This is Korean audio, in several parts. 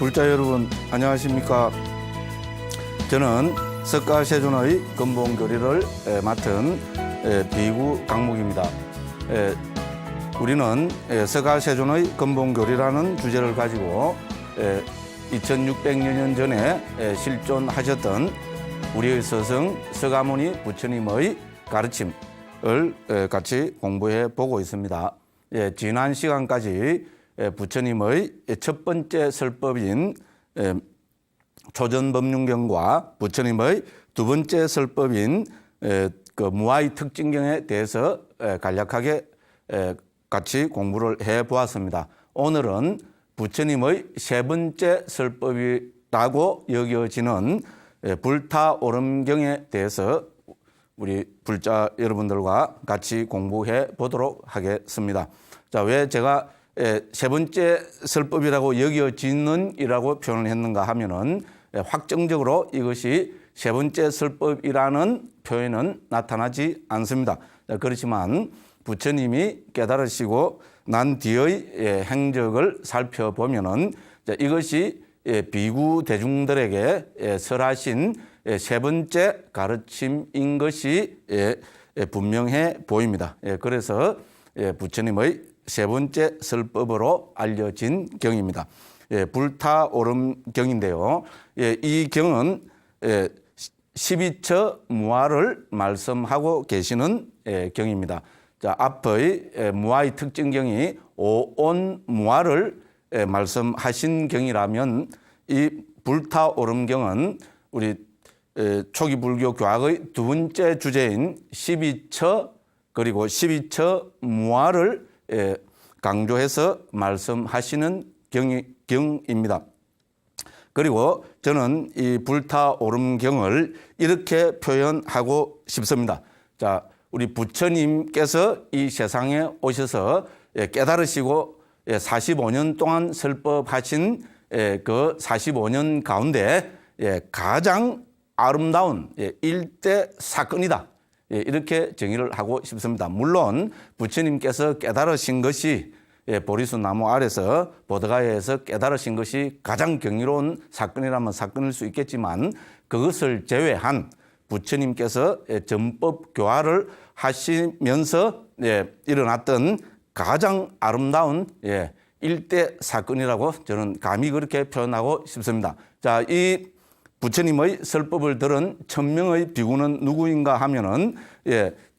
불자 여러분 안녕하십니까? 저는 석가세존의 근본교리를 맡은 비구 강목입니다. 우리는 석가세존의 근본교리라는 주제를 가지고 2600여 년 전에 실존하셨던 우리의 스승 서가모니 부처님의 가르침을 같이 공부해 보고 있습니다. 지난 시간까지 부처님의 첫 번째 설법인 초전법륜경과 부처님의 두 번째 설법인 무아의 특징경에 대해서 간략하게 같이 공부를 해 보았습니다. 오늘은 부처님의 세 번째 설법이라고 여겨지는 불타오름경에 대해서 우리 불자 여러분들과 같이 공부해 보도록 하겠습니다. 자, 왜 제가 세 번째 설법이라고 여겨지는이라고 표현을 했는가 하면은 확정적으로 이것이 세 번째 설법이라는 표현은 나타나지 않습니다. 그렇지만 부처님이 깨달으시고 난 뒤의 행적을 살펴보면은 이것이 비구 대중들에게 설하신 세 번째 가르침인 것이 분명해 보입니다. 그래서 부처님의 세 번째 설법으로 알려진 경입니다. 불타오름경인데요. 이 경은 12처 무아를 말씀하고 계시는 경입니다. 자, 앞의 무아의 특징경이 오온무아를 말씀하신 경이라면 이 불타오름경은 우리 초기 불교 교학의 두 번째 주제인 12처 그리고 12처 무아를 강조해서 말씀하시는 경입니다. 그리고 저는 이 불타오름경을 이렇게 표현하고 싶습니다. 자, 우리 부처님께서 이 세상에 오셔서 깨달으시고 45년 동안 설법하신 그 45년 가운데 가장 아름다운 일대 사건이다. 이렇게 정의를 하고 싶습니다. 물론 부처님께서 깨달으신 것이 보리수 나무 아래서 보드가야에서 깨달으신 것이 가장 경이로운 사건이라면 사건일 수 있겠지만 그것을 제외한 부처님께서 전법 교화를 하시면서 일어났던 가장 아름다운 일대 사건이라고 저는 감히 그렇게 표현하고 싶습니다. 자, 이 부처님의 설법을 들은 천명의 비구는 누구인가 하면은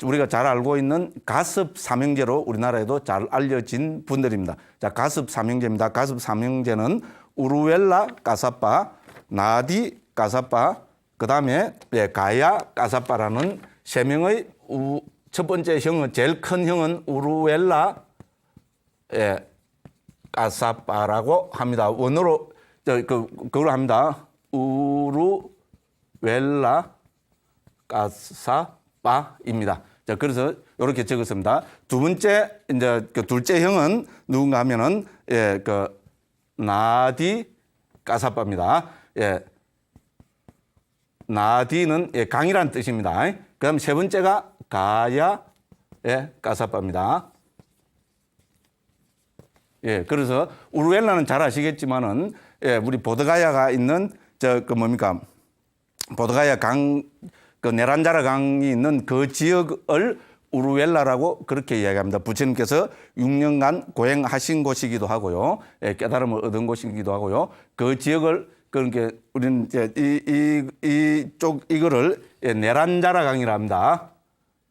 우리가 잘 알고 있는 가섭 삼형제로 우리나라에도 잘 알려진 분들입니다. 자, 가섭 삼형제입니다. 가섭 삼형제는 우루웰라 까사빠, 나디 까사빠, 그 다음에 가야 까사빠라는 세 명의 첫 번째 형은 제일 큰 형은 우루웰라 까사빠라고 합니다. 원어로 그걸 합니다. 우루웰라 까사빠입니다. 자, 그래서 이렇게 적었습니다. 두 번째 이제 그 둘째 형은 누군가 하면은 나디 까사빠입니다. 나디는 강이라는 뜻입니다. 그다음 세 번째가 가야 까사빠입니다. 그래서 우루웰라는 잘 아시겠지만은 우리 보드가야가 있는 보드가야 강, 네란자라 강이 있는 그 지역을 우루웰라라고 그렇게 이야기합니다. 부처님께서 6년간 고행하신 곳이기도 하고요. 깨달음을 얻은 곳이기도 하고요. 그 지역을 그러니까 우리는 이제 이거를 네란자라 강이라 합니다.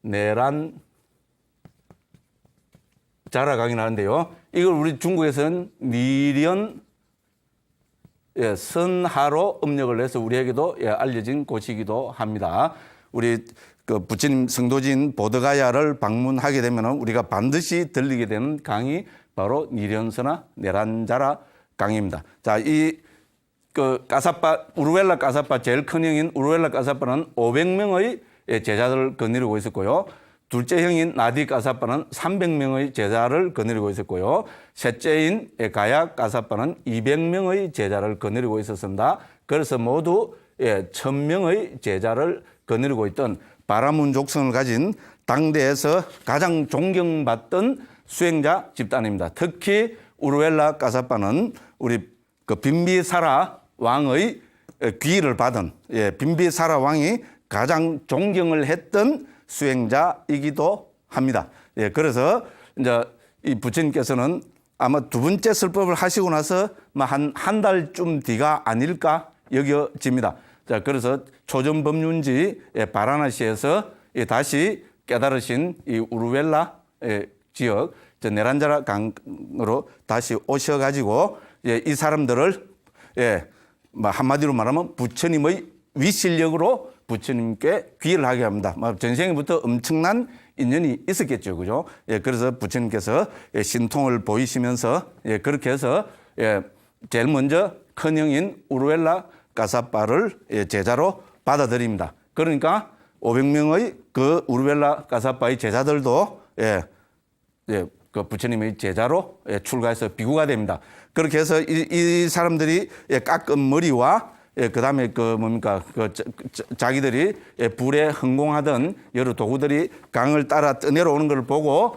네란자라 강이라 하는데요. 이걸 우리 중국에서는 니련 선하로 음력을 내서 우리에게도 알려진 곳이기도 합니다. 우리 그 부처님 성도진 보드가야를 방문하게 되면 우리가 반드시 들리게 되는 강이 바로 니련선하 네란자라 강입니다. 자, 이 까사빠 우루웰라 까사빠 제일 큰 형인 우루웰라 까사빠는 500명의 제자들을 거느리고 있었고요. 둘째 형인 나디 까사빠는 300명의 제자를 거느리고 있었고요. 셋째인 가야 까사빠는 200명의 제자를 거느리고 있었습니다. 그래서 모두 1000명의 제자를 거느리고 있던 바라문족성을 가진 당대에서 가장 존경받던 수행자 집단입니다. 특히 우루웰라 까사빠는 우리 그 빈비사라 왕의 귀의를 받은 빈비사라 왕이 가장 존경을 했던 수행자이기도 합니다. 그래서 이제 이 부처님께서는 아마 두 번째 설법을 하시고 나서 한 달쯤 뒤가 아닐까 여겨집니다. 자, 그래서 초전법륜지 바라나시에서 다시 깨달으신 이 우르웰라 지역 네란자라 강으로 다시 오셔가지고 이 사람들을 한마디로 말하면 부처님의 위실력으로 부처님께 귀의를 하게 합니다. 전생에부터 엄청난 인연이 있었겠죠, 그죠? 그래서 부처님께서 신통을 보이시면서 그렇게 해서 제일 먼저 큰형인 우르웰라 가사파를 제자로 받아들입니다. 그러니까 500명의 그 우르웰라 가사파의 제자들도 그 부처님의 제자로 출가해서 비구가 됩니다. 그렇게 해서 이 사람들이 깎은 머리와 그다음에 자기들이 불에 흥공하던 여러 도구들이 강을 따라 떠내려오는 것을 보고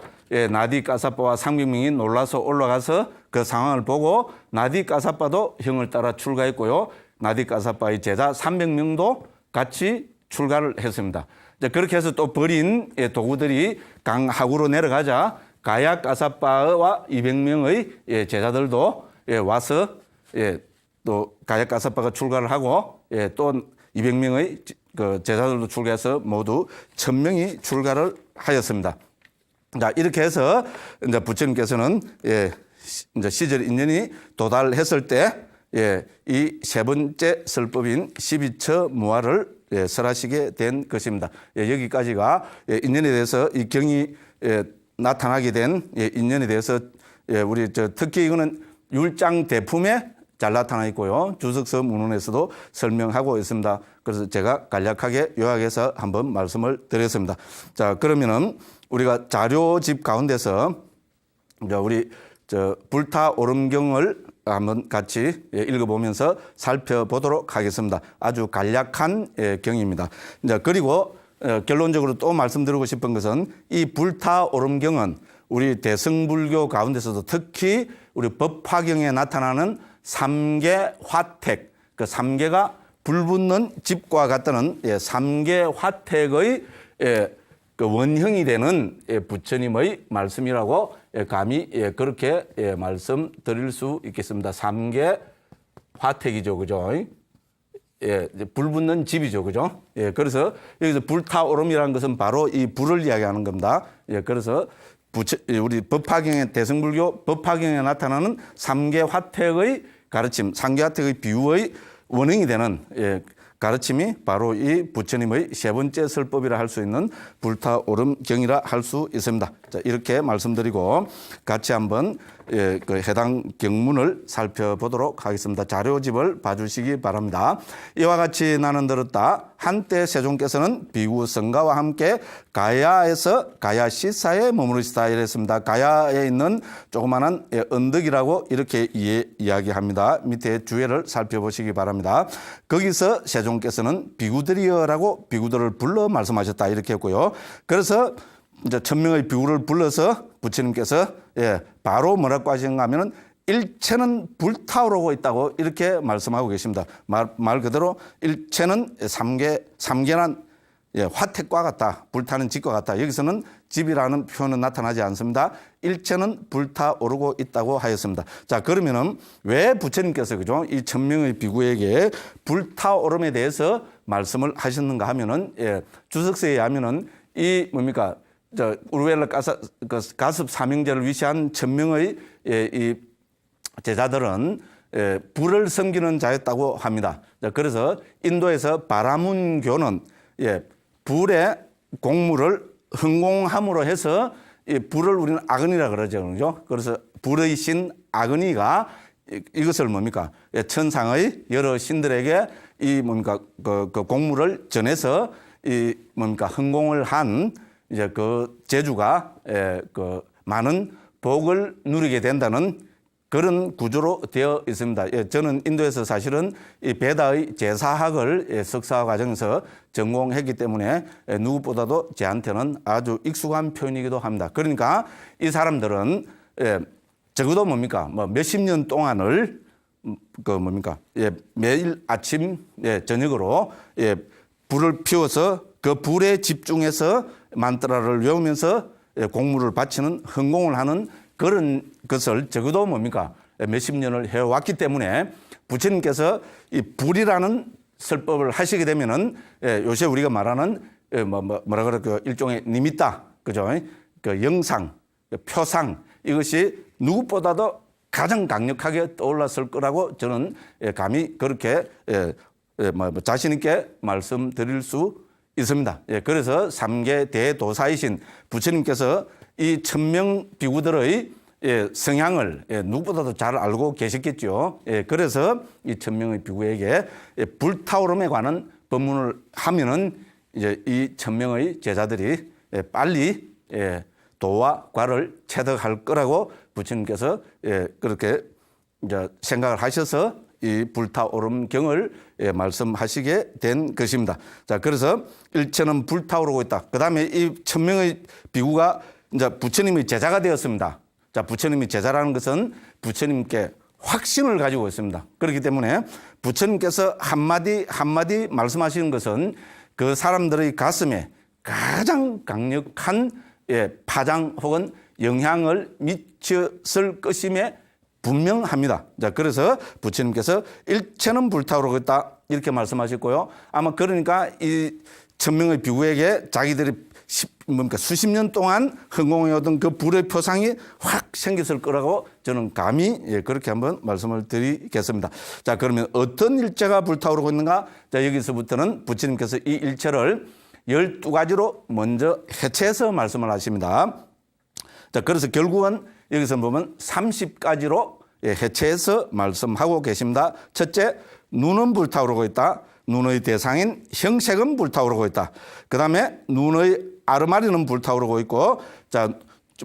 나디 가사파와 300명이 놀라서 올라가서 그 상황을 보고 나디 가사파도 형을 따라 출가했고요. 나디 가사파의 제자 300명도 같이 출가를 했습니다. 그렇게 해서 또 버린 도구들이 강 하구로 내려가자 가야 가사파와 200명의 제자들도 와서 또 가야 가사파가 출가를 하고 또 200명의 그 제자들도 출가해서 모두 1000명이 출가를 하였습니다. 자, 이렇게 해서 이제 부처님께서는 이제 시절 인연이 도달했을 때 이 세 번째 설법인 12처 무아를 설하시게 된 것입니다. 여기까지가 인연에 대해서 이 경이 나타나게 된 인연에 대해서 우리 특히 이거는 율장 대품에 잘 나타나 있고요. 주석서 문헌에서도 설명하고 있습니다. 그래서 제가 간략하게 요약해서 한번 말씀을 드렸습니다. 자, 그러면은 우리가 자료집 가운데서 이제 우리 불타오름경을 한번 같이 읽어보면서 살펴보도록 하겠습니다. 아주 간략한 경입니다. 이제 그리고 결론적으로 또 말씀드리고 싶은 것은 이 불타오름경은 우리 대승불교 가운데서도 특히 우리 법화경에 나타나는 삼계 화택, 그 삼계가 불붙는 집과 같다는 삼계 화택의 그 원형이 되는 부처님의 말씀이라고 감히 그렇게 말씀드릴 수 있겠습니다. 삼계 화택이죠, 그죠? 불붙는 집이죠, 그죠? 그래서 여기서 불타오름이라는 것은 바로 이 불을 이야기하는 겁니다. 그래서 우리 법화경의 대승불교 법화경에 나타나는 삼계 화택의 가르침, 삼계 화택의 비유의 원형이 되는 가르침이 바로 이 부처님의 세 번째 설법이라 할 수 있는 불타오름경이라 할 수 있습니다. 자, 이렇게 말씀드리고 같이 한번 그 해당 경문을 살펴보도록 하겠습니다. 자료집을 봐주시기 바랍니다. 이와 같이 나는 들었다. 한때 세종께서는 비구 성가와 함께 가야에서 가야시사에 머무르시다 이랬습니다. 가야에 있는 조그마한 언덕이라고 이렇게 이야기합니다. 밑에 주해를 살펴보시기 바랍니다. 거기서 세종께서는 비구들이여라고 비구들을 불러 말씀하셨다 이렇게 했고요. 그래서 이제 1000명의 비구를 불러서 부처님께서 바로 뭐라고 하시는가 하면은 일체는 불타오르고 있다고 이렇게 말씀하고 계십니다. 말 그대로 일체는 삼계란 화택과 같다. 불타는 집과 같다. 여기서는 집이라는 표현은 나타나지 않습니다. 일체는 불타오르고 있다고 하였습니다. 자, 그러면은 왜 부처님께서 그죠? 이 1000명의 비구에게 불타오름에 대해서 말씀을 하셨는가 하면은 주석서에 하면은 이 뭡니까? 우르웰라 가습 사명제를 위시한 1000명의 이 제자들은 불을 섬기는 자였다고 합니다. 그래서 인도에서 바라문교는 불의 공물을 흥공함으로 해서 이 불을 우리는 아그니라 그러죠. 그래서 불의 신 아그니가 이것을 뭡니까? 천상의 여러 신들에게 이 뭡니까? 그 공물을 전해서 이 뭡니까? 흥공을 한 이제 그 제주가 그 많은 복을 누리게 된다는 그런 구조로 되어 있습니다. 저는 인도에서 사실은 이 베다의 제사학을 석사 과정에서 전공했기 때문에 누구보다도 저한테는 아주 익숙한 표현이기도 합니다. 그러니까 이 사람들은 적어도 뭡니까? 뭐 몇십 년 동안을 그 뭡니까? 예, 매일 아침, 예, 저녁으로 예, 불을 피워서 그 불에 집중해서 만트라를 외우면서 예, 공물을 바치는 헌공을 하는 그런 것을 적어도 뭡니까? 예, 몇십 년을 해왔기 때문에 부처님께서 이 불이라는 설법을 하시게 되면은 예, 요새 우리가 말하는 예, 뭐라 그래 그 일종의 니미타, 그죠? 그 영상, 그 표상 이것이 누구보다도 가장 강력하게 떠올랐을 거라고 저는 예, 감히 그렇게 자신 있게 말씀드릴 수 있습니다. 예, 그래서 3계 대도사이신 부처님께서 이 천명 비구들의 예, 성향을 예, 누구보다도 잘 알고 계셨겠죠. 예, 그래서 이 천명의 비구에게 예, 불타오름에 관한 법문을 하면은 이제 이 천명의 제자들이 예, 빨리 예, 도와 과를 체득할 거라고 부처님께서 예, 그렇게 이제 생각을 하셔서 이 불타오름경을 예, 말씀하시게 된 것입니다. 자, 그래서 일체는 불타오르고 있다. 그 다음에 이 천명의 비구가 이제 부처님의 제자가 되었습니다. 자, 부처님의 제자라는 것은 부처님께 확신을 가지고 있습니다. 그렇기 때문에 부처님께서 한마디 한마디 말씀하시는 것은 그 사람들의 가슴에 가장 강력한 예, 파장 혹은 영향을 미쳤을 것임에 분명합니다. 자, 그래서 부처님께서 일체는 불타오르고 있다 이렇게 말씀하셨고요. 아마 그러니까 이 천명의 비구에게 자기들이 수십 년 동안 헌공해오던 그 불의 표상이 확 생겼을 거라고 저는 감히 예, 그렇게 한번 말씀을 드리겠습니다. 자, 그러면 어떤 일체가 불타오르고 있는가? 자, 여기서부터는 부처님께서 이 일체를 12가지로 먼저 해체해서 말씀을 하십니다. 자, 그래서 결국은 여기서 보면 30가지로 해체해서 말씀하고 계십니다. 첫째, 눈은 불타오르고 있다. 눈의 대상인 형색은 불타오르고 있다. 그 다음에 눈의 아르마리는 불타오르고 있고, 자,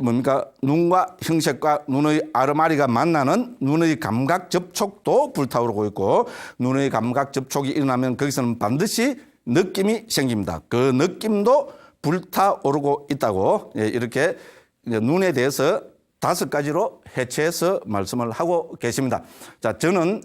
뭡니까? 눈과 형색과 눈의 아르마리가 만나는 눈의 감각 접촉도 불타오르고 있고, 눈의 감각 접촉이 일어나면 거기서는 반드시 느낌이 생깁니다. 그 느낌도 불타오르고 있다고 이렇게 눈에 대해서 5가지로 해체해서 말씀을 하고 계십니다. 자, 저는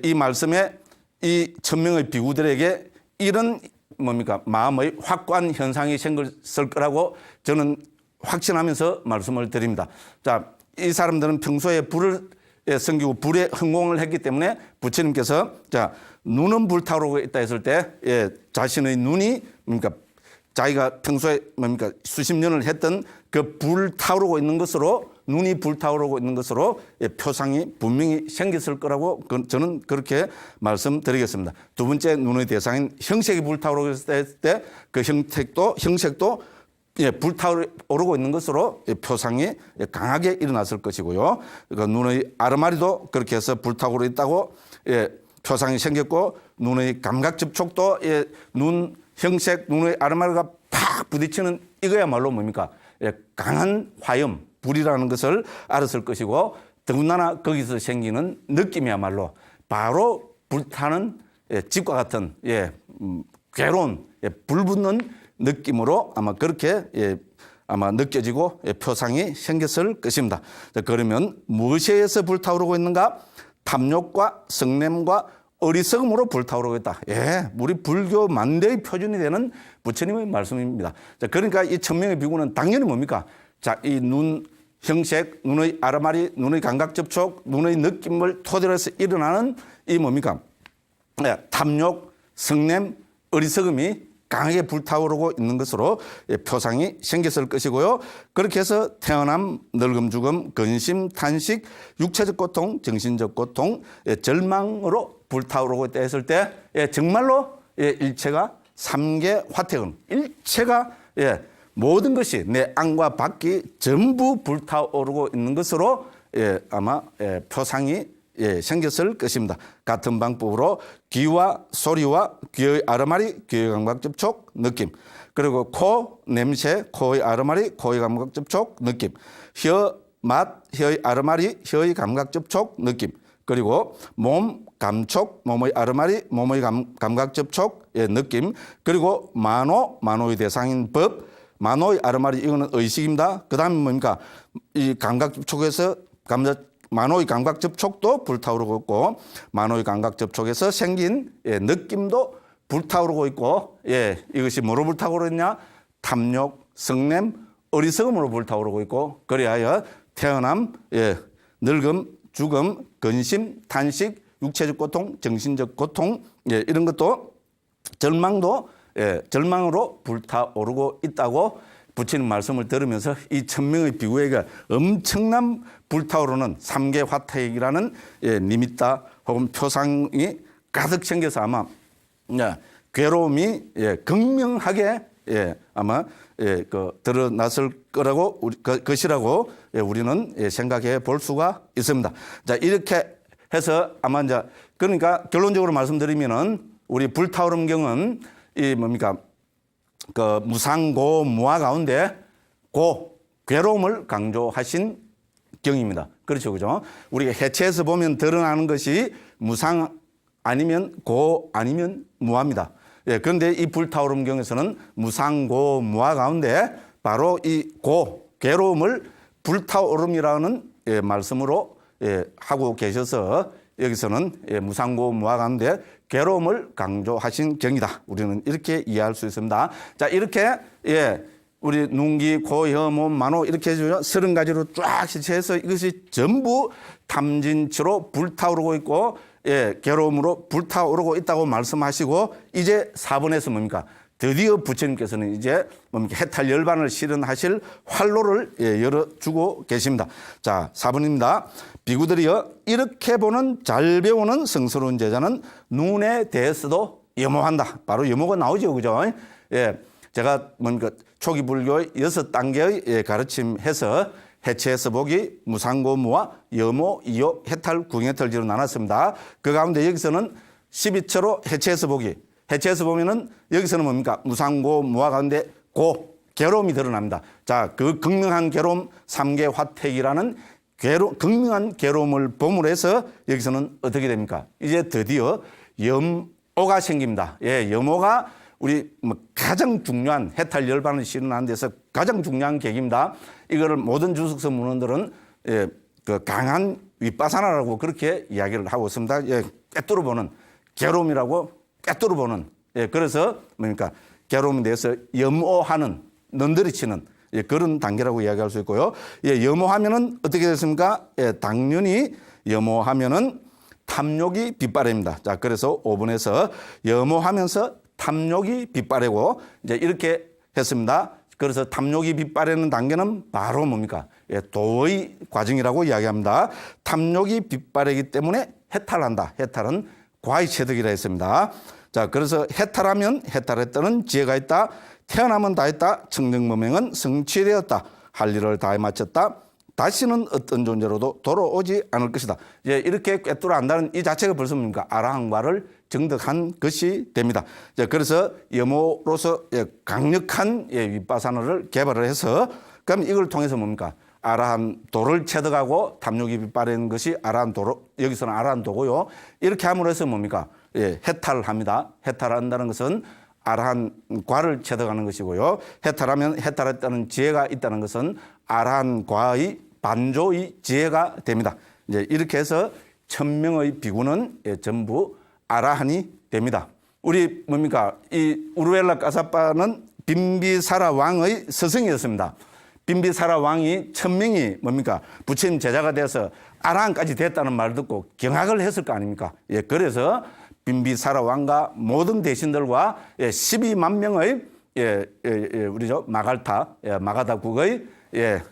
이 말씀에 이 천명의 비구들에게 이런 뭡니까? 마음의 확고한 현상이 생겼을 거라고 저는 확신하면서 말씀을 드립니다. 자, 이 사람들은 평소에 불을 섬기고 불에 헌공을 했기 때문에 부처님께서 자, 눈은 불타오르고 있다 했을 때 예, 자신의 눈이 뭡니까? 자기가 평소에 뭡니까? 수십 년을 했던 그 불타오르고 있는 것으로 눈이 불타오르고 있는 것으로 예, 표상이 분명히 생겼을 거라고 저는 그렇게 말씀드리겠습니다. 두 번째, 눈의 대상인 형색이 불타오르고 있을 때 그 형색도 예, 불타오르고 있는 것으로 예, 표상이 예, 강하게 일어났을 것이고요. 그 눈의 아르마리도 그렇게 해서 불타오르고 있다고 예, 표상이 생겼고, 눈의 감각 접촉도 예, 눈 형색, 눈의 아르마리가 팍 부딪히는 이거야말로 뭡니까? 예, 강한 화염, 불이라는 것을 알았을 것이고, 더군다나 거기서 생기는 느낌이야말로 바로 불타는 예, 집과 같은 예, 괴로운 예, 불붙는 느낌으로 아마 그렇게 예, 아마 느껴지고 예, 표상이 생겼을 것입니다. 자, 그러면 무엇에 의해서 불타오르고 있는가? 탐욕과 성냄과 어리석음으로 불타오르고 있다. 예, 우리 불교 만대의 표준이 되는 부처님의 말씀입니다. 자, 그러니까 이 천명의 비구는 당연히 뭡니까? 자, 이 눈 형색, 눈의 아르마리, 눈의 감각 접촉, 눈의 느낌을 토대로 해서 일어나는 이 뭡니까? 네, 탐욕, 성냄, 어리석음이 강하게 불타오르고 있는 것으로 표상이 생겼을 것이고요. 그렇게 해서 태어남, 늙음, 죽음, 근심, 탄식, 육체적 고통, 정신적 고통, 절망으로 불타오르고 있다 했을 때 정말로 일체가 3계 화태음, 일체가 모든 것이 내 안과 밖이 전부 불타오르고 있는 것으로 아마 표상이 생겼을 것입니다. 같은 방법으로 귀와 소리와 귀의 아르마리, 귀의 감각 접촉, 느낌. 그리고 코, 냄새, 코의 아르마리, 코의 감각 접촉, 느낌. 혀, 맛, 혀의 아르마리, 혀의 감각 접촉, 느낌. 그리고 몸, 감촉, 몸의 아르마리, 몸의 감각 접촉, 느낌. 그리고 만호의 대상인 법, 만호의 아르마리, 이거는 의식입니다. 그 다음에 뭡니까? 이 감각 접촉에서 만호의 감각 접촉도 불타오르고 있고 만호의 감각 접촉에서 생긴 느낌도 불타오르고 있고 이것이 뭐로 불타오르냐? 탐욕, 성냄, 어리석음으로 불타오르고 있고 그리하여 태어남, 늙음, 죽음, 근심, 탄식, 육체적 고통, 정신적 고통 이런 것도 절망도 절망으로 불타오르고 있다고 부처님 말씀을 들으면서 이 천명의 비구에게 엄청난 불타오르는 삼계 화택이라는 니미타 혹은 표상이 가득 생겨서 아마 괴로움이 극명하게 아마 드러났을 거라고 것이라고 우리는 생각해 볼 수가 있습니다. 자, 이렇게 해서 아마 이제 그러니까 결론적으로 말씀드리면은 우리 불타오름경은 이 뭡니까? 그 무상고 무아 가운데 고 괴로움을 강조하신 경입니다. 그렇죠, 그죠? 우리가 해체해서 보면 드러나는 것이 무상 아니면 고 아니면 무아입니다. 그런데 이 불타오름경에서는 무상고 무아 가운데 바로 이 고 괴로움을 불타오름이라는 말씀으로 하고 계셔서 여기서는 무상고 무아 가운데 괴로움을 강조하신 경이다. 우리는 이렇게 이해할 수 있습니다. 자, 이렇게 우리 눈기, 코, 혀, 몸, 만호 이렇게 30가지로 쫙 시체해서 이것이 전부 탐진치로 불타오르고 있고 괴로움으로 불타오르고 있다고 말씀하시고 이제 4번에서 뭡니까? 드디어 부처님께서는 이제 뭡니까? 해탈 열반을 실현하실 활로를 열어주고 계십니다. 자, 4번입니다. 비구들이여 이렇게 보는 잘 배우는 성스러운 제자는 눈에 대해서도 염호한다. 바로 염호가 나오죠, 그죠? 제가 뭡니까? 초기 불교의 6단계의 가르침해서 해체해서 보기, 무상고무와 염호, 이호, 해탈, 궁해탈지로 나눴습니다. 그 가운데 여기서는 12처로 해체해서 보기. 해체해서 보면은 여기서는 뭡니까? 무상고, 무아 가운데 고, 괴로움이 드러납니다. 자, 그 극명한 괴로움, 삼계 화택이라는 극명한 괴로움을 봄으로 해서 여기서는 어떻게 됩니까? 이제 드디어 염오가 생깁니다. 염오가 우리 가장 중요한 해탈 열반을 실현하는 데서 가장 중요한 계기입니다. 이거를 모든 주석서 문헌들은 그 강한 윗바사나라고 그렇게 이야기를 하고 있습니다. 꿰뚫어 보는 괴로움이라고 꿰뚫어 보는 그래서 뭡니까 괴로움에 대해서 염오하는 넌더리치는 그런 단계라고 이야기할 수 있고요. 염오하면은 어떻게 됐습니까? 당연히 염오하면은 탐욕이 빗바랍니다. 자, 그래서 5번에서 염오하면서 탐욕이 빗바래고 이제 이렇게 했습니다. 그래서 탐욕이 빗바래는 단계는 바로 뭡니까? 도의 과정이라고 이야기합니다. 탐욕이 빗바래기 때문에 해탈한다. 해탈은 과의 체득이라 했습니다. 자, 그래서 해탈하면 해탈했다는 지혜가 있다. 태어나면 다 했다. 청정무명은 성취되었다. 할 일을 다 마쳤다. 다시는 어떤 존재로도 돌아오지 않을 것이다. 이렇게 꿰뚫어 안다는 이 자체가 벌써 뭡니까? 아라한과를 정득한 것이 됩니다. 그래서 염호로서 강력한 윗바사나를 개발을 해서 그럼 이걸 통해서 뭡니까? 아라한 도를 체득하고 탐욕이 빗바라는 것이 아라한 도로, 여기서는 아라한 도고요. 이렇게 함으로 해서 뭡니까? 해탈합니다. 해탈한다는 것은 아라한 과를 체득하는 것이고요. 해탈하면 해탈했다는 지혜가 있다는 것은 아라한 과의 반조의 지혜가 됩니다. 이제 이렇게 해서 1000명의 비구는 전부 아라한이 됩니다. 우리 뭡니까? 이 우르웰라 까사빠는 빈비사라 왕의 스승이었습니다. 빈비사라 왕이 1000명이 뭡니까? 부처님 제자가 돼서 아라한까지 됐다는 말 듣고 경악을 했을 거 아닙니까? 그래서 빈비사라 왕과 모든 대신들과 12만 명의 우리죠 마갈타 마가다국의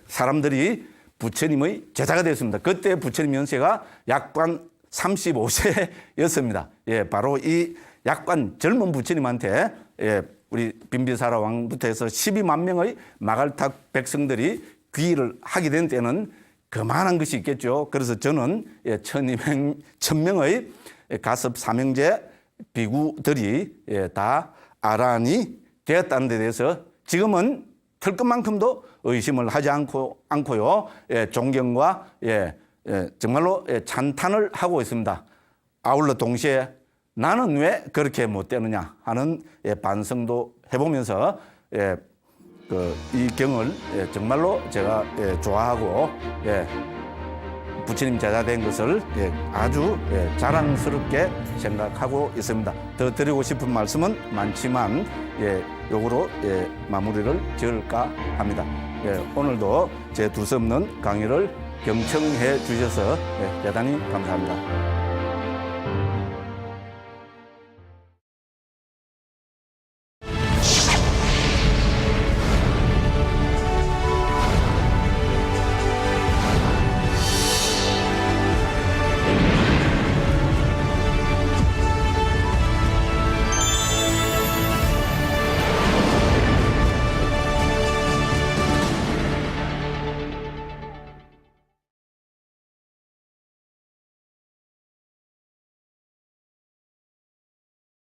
사람들이 부처님의 제자가 되었습니다. 그때 부처님 연세가 약관 35세였습니다. 바로 이 약관 젊은 부처님한테 우리 빈비사라 왕부터 해서 12만 명의 마갈타 백성들이 귀의를 하게 된 때는 그만한 것이 있겠죠. 그래서 저는 1000명의 가섭 삼형제 비구들이 다 아라한이 되었다는 데 대해서 지금은 털 것만큼도 의심을 하지 않고요. 존경과 정말로 찬탄을 하고 있습니다. 아울러 동시에 나는 왜 그렇게 못 되느냐 하는 반성도 해보면서 이 경을 정말로 제가 좋아하고 부처님 제자 된 것을 아주 자랑스럽게 생각하고 있습니다. 더 드리고 싶은 말씀은 많지만 요거로 마무리를 지을까 합니다. 오늘도 제 두서없는 강의를 경청해 주셔서 대단히 감사합니다.